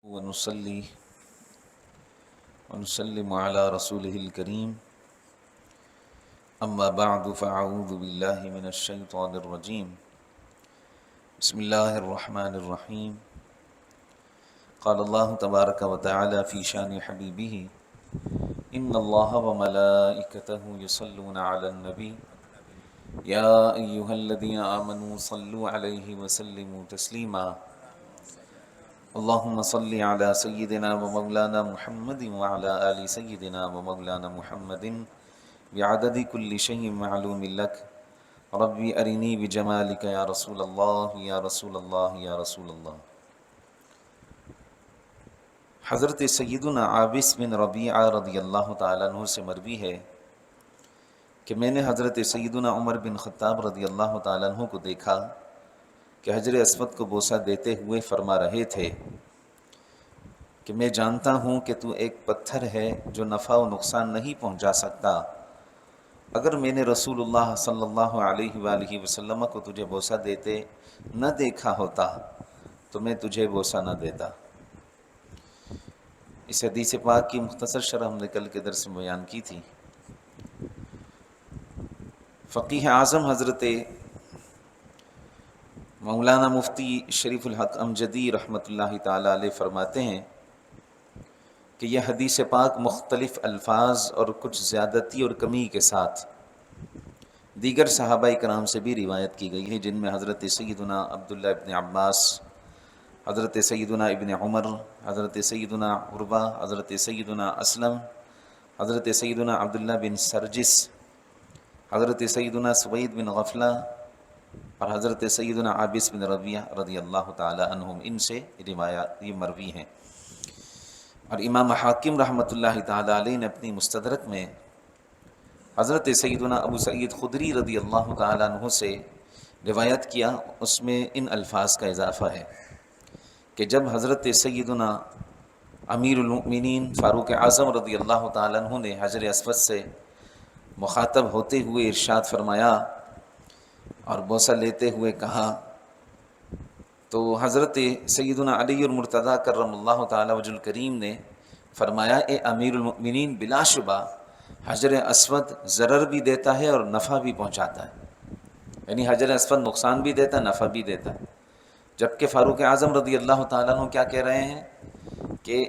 ونصلي ونسلم على رسوله الكريم أما بعد فأعوذ بالله من الشيطان الرجيم بسم الله الرحمن الرحيم قال الله تبارك وتعالى في شان حبيبه إن الله وملائكته يصلون على النبي يا أيها الذين آمنوا صلوا عليه وسلموا تسليما اللهم صل على سيدنا ومولانا محمد وعلى آل سيدنا ومولانا محمد بعدد كل شيء معلوم لك ربي أرني بجمالك يا رسول الله يا رسول الله يا رسول الله۔ حضرت سیدنا عابس بن ربیعہ رضی اللہ تعالیٰ عنہ سے مروی ہے کہ میں نے حضرت سیدنا عمر بن خطاب رضی اللہ تعالیٰ عنہ کو دیکھا کہ حجر اسود کو بوسہ دیتے ہوئے فرما رہے تھے کہ میں جانتا ہوں کہ تو ایک پتھر ہے جو نفع و نقصان نہیں پہنچا سکتا، اگر میں نے رسول اللہ صلی اللہ علیہ وآلہ وسلم کو تجھے بوسہ دیتے نہ دیکھا ہوتا تو میں تجھے بوسہ نہ دیتا۔ اس حدیث پاک کی مختصر شرح ہم نے کل کے درس میں بیان کی تھی۔ فقیہ اعظم حضرت مولانا مفتی شریف الحق امجدی رحمۃ اللہ تعالی علیہ فرماتے ہیں کہ یہ حدیث پاک مختلف الفاظ اور کچھ زیادتی اور کمی کے ساتھ دیگر صحابہ کرام سے بھی روایت کی گئی ہے، جن میں حضرت سیدنا عبداللہ ابن عباس، حضرت سیدنا ابن عمر، حضرت سیدنا عروہ، حضرت سیدنا اسلم، حضرت سیدنا عبداللہ بن سرجس، حضرت سیدنا سوید بن غفلہ اور حضرت سیدنا عابس بن ربیعہ رضی اللہ تعالی عنہم، ان سے روایات یہ مروی ہیں۔ اور امام حاکم رحمۃ اللہ تعالی علیہ نے اپنی مستدرک میں حضرت سیدنا ابو سعید خدری رضی اللہ تعالی عنہ سے روایت کیا، اس میں ان الفاظ کا اضافہ ہے کہ جب حضرت سیدنا امیر المؤمنین فاروق اعظم رضی اللہ تعالی عنہ نے حجر اسود سے مخاطب ہوتے ہوئے ارشاد فرمایا اور بوسہ لیتے ہوئے کہا، تو حضرت سیدنا علی المرتضیٰ کرم اللہ تعالی وجہ الکریم نے فرمایا، اے امیر المؤمنین، بلا شبہ حجر اسود ضرر بھی دیتا ہے اور نفع بھی پہنچاتا ہے، یعنی حجر اسود نقصان بھی دیتا ہے، نفع بھی دیتا ہے۔ جبکہ فاروق اعظم رضی اللہ تعالیٰ عنہ کیا کہہ رہے ہیں کہ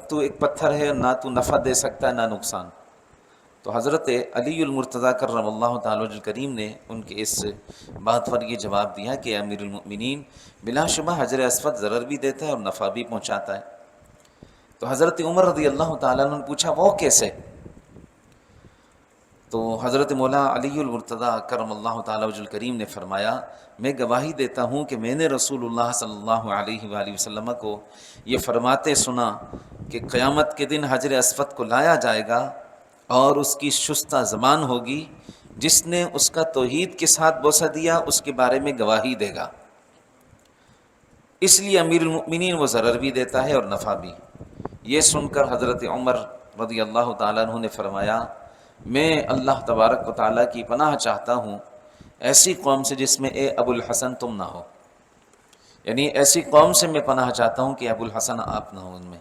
تو ایک پتھر ہے، نہ تو نفع دے سکتا ہے نہ نقصان۔ تو حضرت علی المرتضیٰ کرم اللہ تعالی وجہ الکریم نے ان کے اس بات پر یہ جواب دیا کہ امیر المؤمنین، بلا شبہ حجر اسود ضرر بھی دیتا ہے اور نفع بھی پہنچاتا ہے۔ تو حضرت عمر رضی اللہ تعالیٰ عنہ نے پوچھا وہ کیسے؟ تو حضرت مولا علی المرتضیٰ کرم اللہ تعالی وجہ الکریم نے فرمایا، میں گواہی دیتا ہوں کہ میں نے رسول اللہ صلی اللہ علیہ وآلہ وسلم کو یہ فرماتے سنا کہ قیامت کے دن حجر اسود کو لایا جائے گا اور اس کی شستہ زبان ہوگی، جس نے اس کا توحید کے ساتھ بوسہ دیا اس کے بارے میں گواہی دے گا، اس لیے امیر المؤمنین وہ ضرر بھی دیتا ہے اور نفع بھی۔ یہ سن کر حضرت عمر رضی اللہ تعالیٰ عنہ نے فرمایا، میں اللہ تبارک و تعالیٰ کی پناہ چاہتا ہوں ایسی قوم سے جس میں اے ابو الحسن تم نہ ہو، یعنی ایسی قوم سے میں پناہ چاہتا ہوں کہ ابو الحسن آپ نہ ہو ان میں۔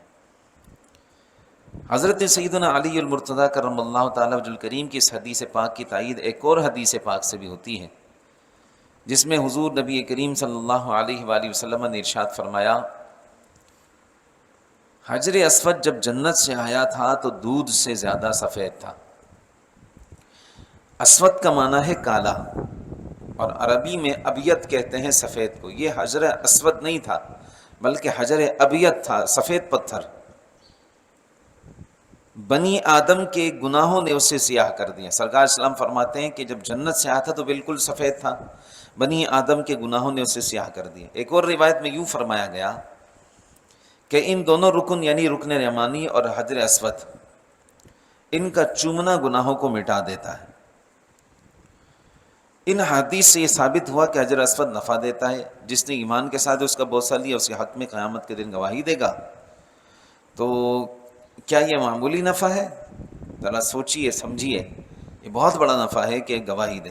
حضرت سیدنا علی المرتضیٰ کرم اللہ تعالی وجہ الکریم کی اس حدیث پاک کی تائید ایک اور حدیث پاک سے بھی ہوتی ہے، جس میں حضور نبی کریم صلی اللہ علیہ وآلہ وسلم نے ارشاد فرمایا، حجر اسود جب جنت سے آیا تھا تو دودھ سے زیادہ سفید تھا۔ اسود کا معنی ہے کالا، اور عربی میں ابیض کہتے ہیں سفید کو۔ یہ حجر اسود نہیں تھا بلکہ حجر ابیض تھا، سفید پتھر۔ بنی آدم کے گناہوں نے اسے سیاہ کر دیا۔ سرکار اسلام فرماتے ہیں کہ جب جنت سے آیا تھا تو بالکل سفید تھا، بنی آدم کے گناہوں نے اسے سیاہ کر دیا۔ ایک اور روایت میں یوں فرمایا گیا کہ ان دونوں رکن یعنی رکن یمانی اور حجر اسود، ان کا چومنا گناہوں کو مٹا دیتا ہے۔ ان حدیث سے یہ ثابت ہوا کہ حجر اسود نفع دیتا ہے، جس نے ایمان کے ساتھ اس کا بوسہ لیا اس کے حق میں قیامت کے دن گواہی دے گا۔ تو کیا یہ معمولی نفع ہے؟ ذرا سوچیے سمجھیے، یہ بہت بڑا نفع ہے کہ گواہی دے۔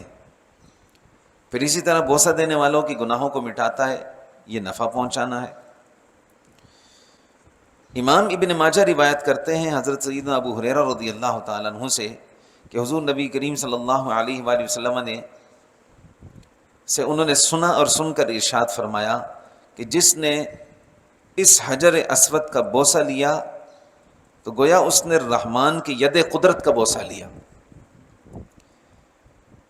پھر اسی طرح بوسہ دینے والوں کی گناہوں کو مٹاتا ہے، یہ نفع پہنچانا ہے۔ امام ابن ماجہ روایت کرتے ہیں حضرت سیدنا ابو ہریرہ رضی اللہ تعالیٰ عنہ سے کہ حضور نبی کریم صلی اللہ علیہ وآلہ وسلم انہوں نے سنا اور سن کر ارشاد فرمایا کہ جس نے اس حجر اسود کا بوسہ لیا تو گویا اس نے رحمان کی ید قدرت کا بوسہ لیا۔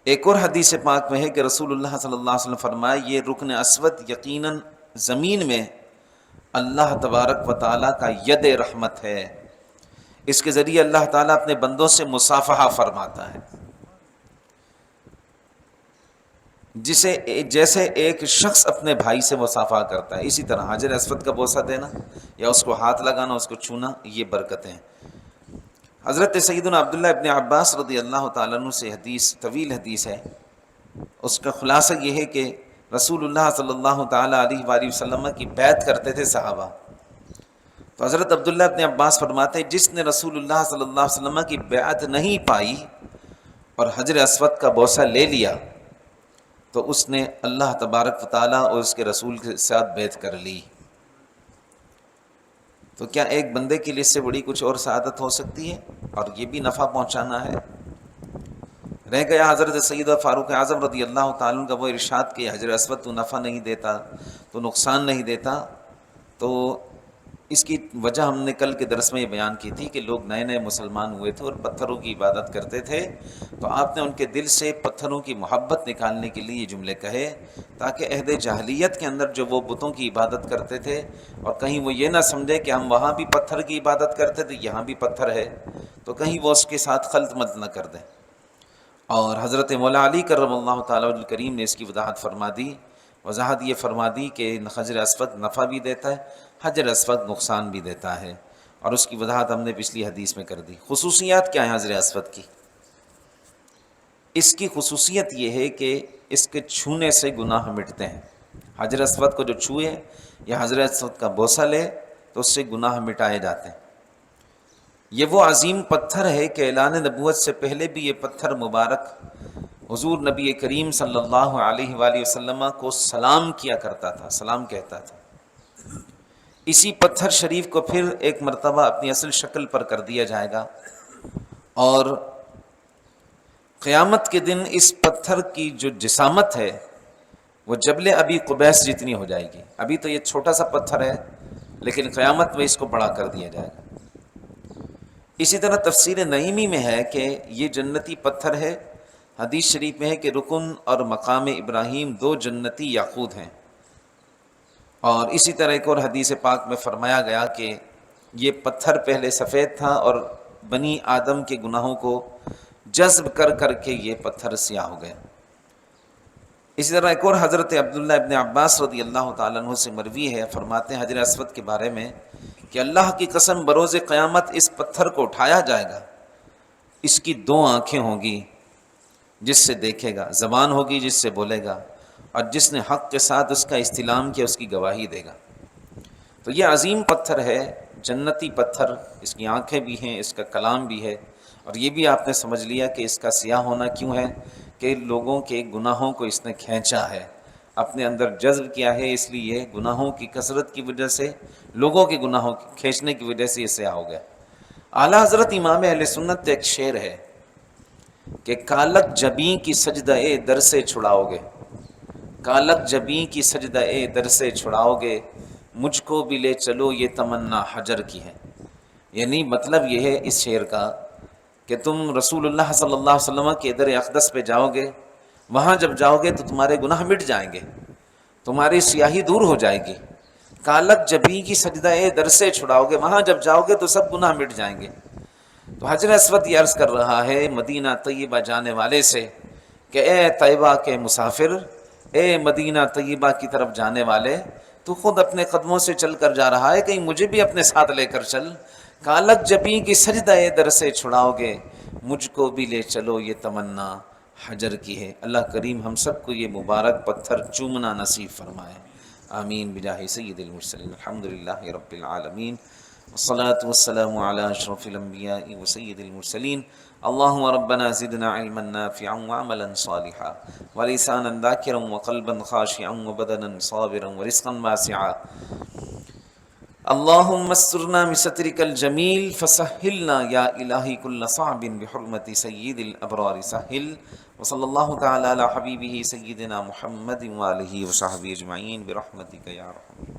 ایک اور حدیث پاک میں ہے کہ رسول اللہ صلی اللہ علیہ وسلم فرمائے یہ رکن اسود یقیناً زمین میں اللہ تبارک و تعالیٰ کا ید رحمت ہے، اس کے ذریعے اللہ تعالیٰ اپنے بندوں سے مصافحہ فرماتا ہے، جیسے ایک شخص اپنے بھائی سے مصافحہ کرتا ہے، اسی طرح حجر اسود کا بوسہ دینا یا اس کو ہاتھ لگانا، اس کو چھونا، یہ برکتیں ہیں۔ حضرت سیدنا عبداللہ ابن عباس رضی اللہ تعالیٰ عنہ سے حدیث، طویل حدیث ہے، اس کا خلاصہ یہ ہے کہ رسول اللہ صلی اللہ تعالیٰ علیہ وآلہ وسلم کی بیعت کرتے تھے صحابہ، تو حضرت عبداللہ ابن عباس فرماتے ہیں جس نے رسول اللہ صلی اللہ علیہ وسلم کی بیعت نہیں پائی اور حجر اسود کا بوسہ لے لیا تو اس نے اللہ تبارک و تعالیٰ اور اس کے رسول کے ساتھ بیعت کر لی۔ تو کیا ایک بندے کے لیے اس سے بڑی کچھ اور سعادت ہو سکتی ہے؟ اور یہ بھی نفع پہنچانا ہے۔ رہ گیا حضرت سیدہ فاروق اعظم رضی اللہ تعالیٰ عنہ کا وہ ارشاد کہ حجر اسود تو نفع نہیں دیتا، تو نقصان نہیں دیتا، تو اس کی وجہ ہم نے کل کے درس میں یہ بیان کی تھی کہ لوگ نئے نئے مسلمان ہوئے تھے اور پتھروں کی عبادت کرتے تھے، تو آپ نے ان کے دل سے پتھروں کی محبت نکالنے کے لیے یہ جملے کہے تاکہ عہد جاہلیت کے اندر جو وہ بتوں کی عبادت کرتے تھے اور کہیں وہ یہ نہ سمجھے کہ ہم وہاں بھی پتھر کی عبادت کرتے تھے یہاں بھی پتھر ہے، تو کہیں وہ اس کے ساتھ خلط مت نہ کر دیں۔ اور حضرت مولا علی کرم اللہ تعالیٰ الکریم نے اس کی وضاحت یہ فرما دی کہ حجر اسود نفع بھی دیتا ہے، حجر اسود نقصان بھی دیتا ہے، اور اس کی وضاحت ہم نے پچھلی حدیث میں کر دی۔ خصوصیات کیا ہیں حجر اسود کی؟ اس کی خصوصیت یہ ہے کہ اس کے چھونے سے گناہ مٹتے ہیں۔ حجر اسود کو جو چھوئے یا حجر اسود کا بوسہ لے تو اس سے گناہ مٹائے جاتے ہیں۔ یہ وہ عظیم پتھر ہے کہ اعلان نبوت سے پہلے بھی یہ پتھر مبارک حضور نبی کریم صلی اللہ علیہ وآلہ وسلم کو سلام کیا کرتا تھا، سلام کہتا تھا۔ اسی پتھر شریف کو پھر ایک مرتبہ اپنی اصل شکل پر کر دیا جائے گا، اور قیامت کے دن اس پتھر کی جو جسامت ہے وہ جبل ابی قبیس جتنی ہو جائے گی۔ ابھی تو یہ چھوٹا سا پتھر ہے، لیکن قیامت میں اس کو بڑا کر دیا جائے گا۔ اسی طرح تفسیر نعیمی میں ہے کہ یہ جنتی پتھر ہے۔ حدیث شریف میں ہے کہ رکن اور مقام ابراہیم دو جنتی یاقوت ہیں، اور اسی طرح ایک اور حدیث پاک میں فرمایا گیا کہ یہ پتھر پہلے سفید تھا اور بنی آدم کے گناہوں کو جذب کر کر کے یہ پتھر سیاہ ہو گیا۔ اسی طرح ایک اور حضرت عبداللہ ابن عباس رضی اللہ تعالیٰ عنہ سے مروی ہے، فرماتے ہیں حجر اسود کے بارے میں کہ اللہ کی قسم بروز قیامت اس پتھر کو اٹھایا جائے گا، اس کی دو آنکھیں ہوں گی جس سے دیکھے گا، زبان ہوگی جس سے بولے گا، اور جس نے حق کے ساتھ اس کا استلام کیا اس کی گواہی دے گا۔ تو یہ عظیم پتھر ہے، جنتی پتھر، اس کی آنکھیں بھی ہیں، اس کا کلام بھی ہے، اور یہ بھی آپ نے سمجھ لیا کہ اس کا سیاہ ہونا کیوں ہے کہ لوگوں کے گناہوں کو اس نے کھینچا ہے، اپنے اندر جذب کیا ہے، اس لیے گناہوں کی کثرت کی وجہ سے، لوگوں کے گناہوں کی کھینچنے کی وجہ سے یہ سیاہ ہو گیا۔ اعلیٰ حضرت امام اہل سنت ایک شعر ہے کہ کالک جبیں کی سجدہ در سے چھڑاؤ گے، کالک جبیں کی سجدہ در سے چھڑاؤ گے، مجھ کو بھی لے چلو یہ تمنا حجر کی ہے۔ یعنی مطلب یہ ہے اس شعر کا کہ تم رسول اللہ صلی اللہ علیہ وسلم کے در اقدس پہ جاؤ گے، وہاں جب جاؤ گے تو تمہارے گناہ مٹ جائیں گے، تمہاری سیاہی دور ہو جائے گی۔ کالک جبیں کی سجدہ در سے چھڑاؤ گے، وہاں جب جاؤ گے تو سب گناہ مٹ جائیں گے۔ تو حجر اسود یہ عرض کر رہا ہے مدینہ طیبہ جانے والے سے کہ اے طیبہ کے مسافر، اے مدینہ طیبہ کی طرف جانے والے، تو خود اپنے قدموں سے چل کر جا رہا ہے، کہیں مجھے بھی اپنے ساتھ لے کر چل۔ کالک جبیں کی سجدہ در سے چھڑاؤ گے، مجھ کو بھی لے چلو یہ تمنا حجر کی ہے۔ اللہ کریم ہم سب کو یہ مبارک پتھر چومنا نصیب فرمائے، آمین بجاہ سید المرسلین۔ الحمدللہ رب العالمین، والصلاة والسلام علی اشرف الانبیاء وسید المرسلین۔ اللہم ربنا زدنا علما نافعا وعملا صالحا ولسانا ذاکرا وقلبا خاشعا وبدنا صابرا ورزقا واسعا۔ اللہم استرنا بسترک الجمیل فسہلنا یا الہی کل صعب بحرمت سید الابرار سہل، وصلی اللہ تعالی علی حبیبہ سیدنا محمد وآلہ وصحبہ اجمعین برحمتک یا رحمت